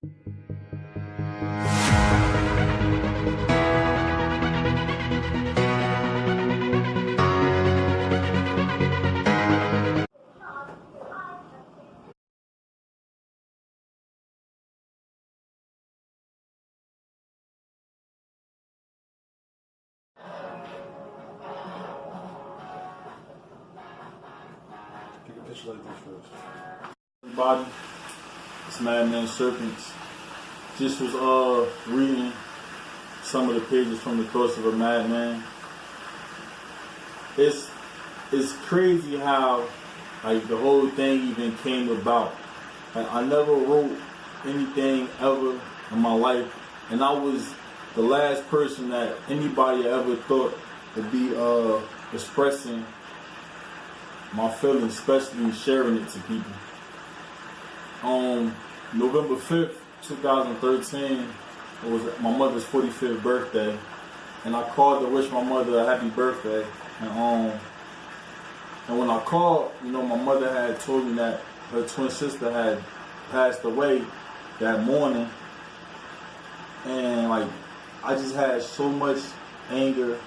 Take a picture like this first. Everybody, it's Madman Serpents. Just was reading some of the pages from the Thoughts of a Madman. It's crazy how like the whole thing even came about. Like I never wrote anything ever in my life, and I was the last person that anybody ever thought would be expressing my feelings, especially sharing it to people. On November 5th, 2013, it was my mother's 45th birthday, and I called to wish my mother a happy birthday. And when I called, my mother had told me that her twin sister had passed away that morning, and like I just had so much anger,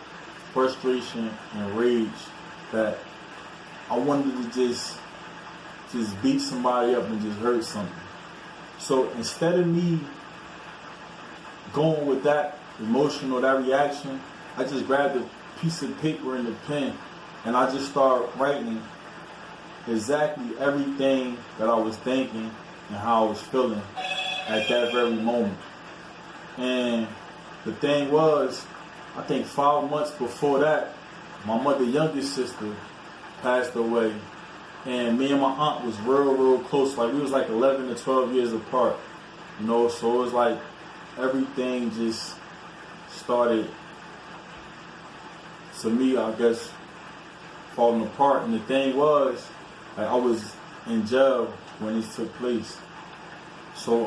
frustration, and rage that I wanted to just beat somebody up and just hurt something. So instead of me going with that emotion or that reaction, I just grabbed a piece of paper and a pen, and I just started writing exactly everything that I was thinking and how I was feeling at that very moment. And the thing was, I think 5 months before that, my mother's youngest sister passed away, and me and my aunt was real close. Like we was like 11 to 12 years apart, so it was like everything just started, to me, I guess, falling apart. And the thing was, like, I was in jail when this took place. So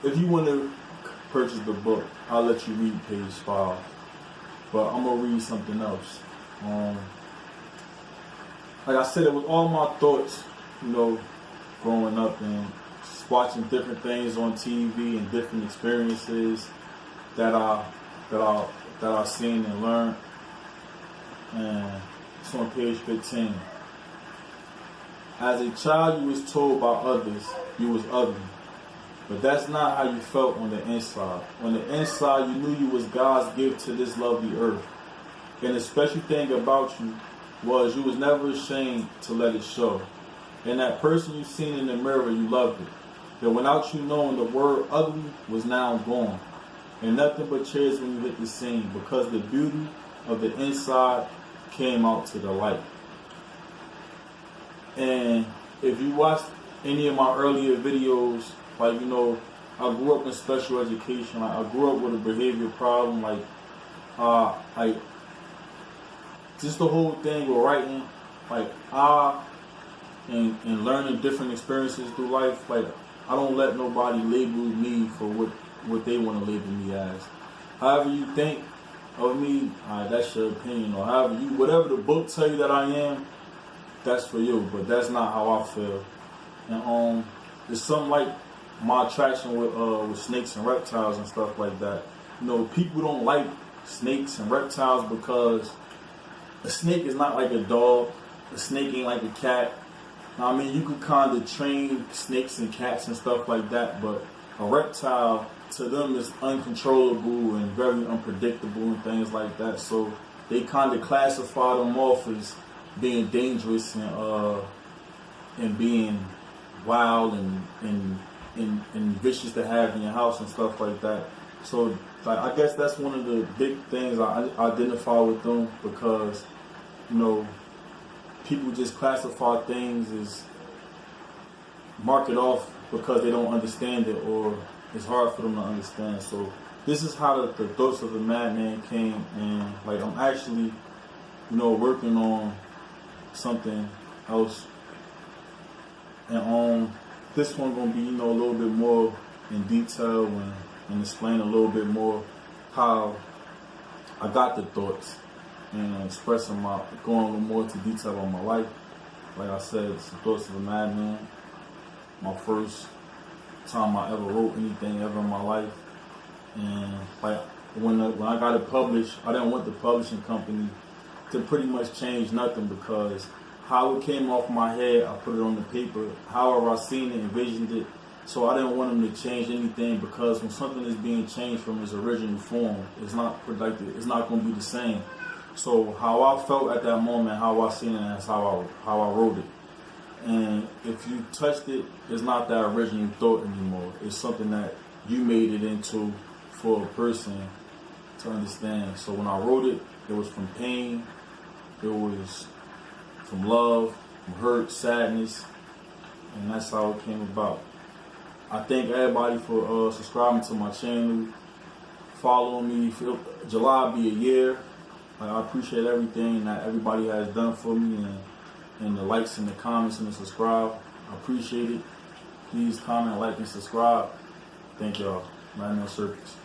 if you want to purchase the book, I'll let you read page 5. But I'm going to read something else. Like I said, it was all my thoughts, growing up and just watching different things on TV and different experiences that I seen and learned. And it's on page 15. As a child, you was told by others you was ugly. But that's not how you felt on the inside. On the inside, you knew you was God's gift to this lovely earth. And the special thing about you was you was never ashamed to let it show. And that person you seen in the mirror, you loved it. That without you knowing, the word ugly was now gone. And nothing but cheers when you hit the scene, because the beauty of the inside came out to the light. And if you watched any of my earlier videos, like, I grew up in special education. Like, I grew up with a behavior problem. Like, just the whole thing with writing, like, and learning different experiences through life. Like, I don't let nobody label me for what they want to label me as. However you think of me, that's your opinion. Or whatever the book tell you that I am, that's for you. But that's not how I feel. And it's something like my attraction with snakes and reptiles and stuff like that. People don't like snakes and reptiles because a snake is not like a dog. A snake ain't like a cat. I mean, you could kind of train snakes and cats and stuff like that, but a reptile, to them, is uncontrollable and very unpredictable and things like that. So they kind of classify them off as being dangerous and being wild and vicious to have in your house and stuff like that. So I guess that's one of the big things I identify with them, because people just classify things as mark it off because they don't understand it, or it's hard for them to understand. So this is how the Thoughts of a Madman came, and like I'm actually working on something else, and this one gonna be a little bit more in detail and explain a little bit more how I got the thoughts and going a little more into detail on my life. Like I said, it's the thoughts of a madman. My first time I ever wrote anything ever in my life. And like when I got it published, I didn't want the publishing company to pretty much change nothing, because how it came off my head, I put it on the paper. However I seen it, envisioned it. So I didn't want them to change anything, because when something is being changed from its original form, it's not productive. It's not going to be the same. So how I felt at that moment, how I seen it, that's how I wrote it. And if you touched it, it's not that original thought anymore. It's something that you made it into for a person to understand. So when I wrote it, it was from pain, it was from love, from hurt, sadness, and that's how it came about. I thank everybody for subscribing to my channel, following me. July will be a year. I appreciate everything that everybody has done for me, and the likes and the comments and the subscribe. I appreciate it. Please comment, like, and subscribe. Thank y'all. Madman Circus.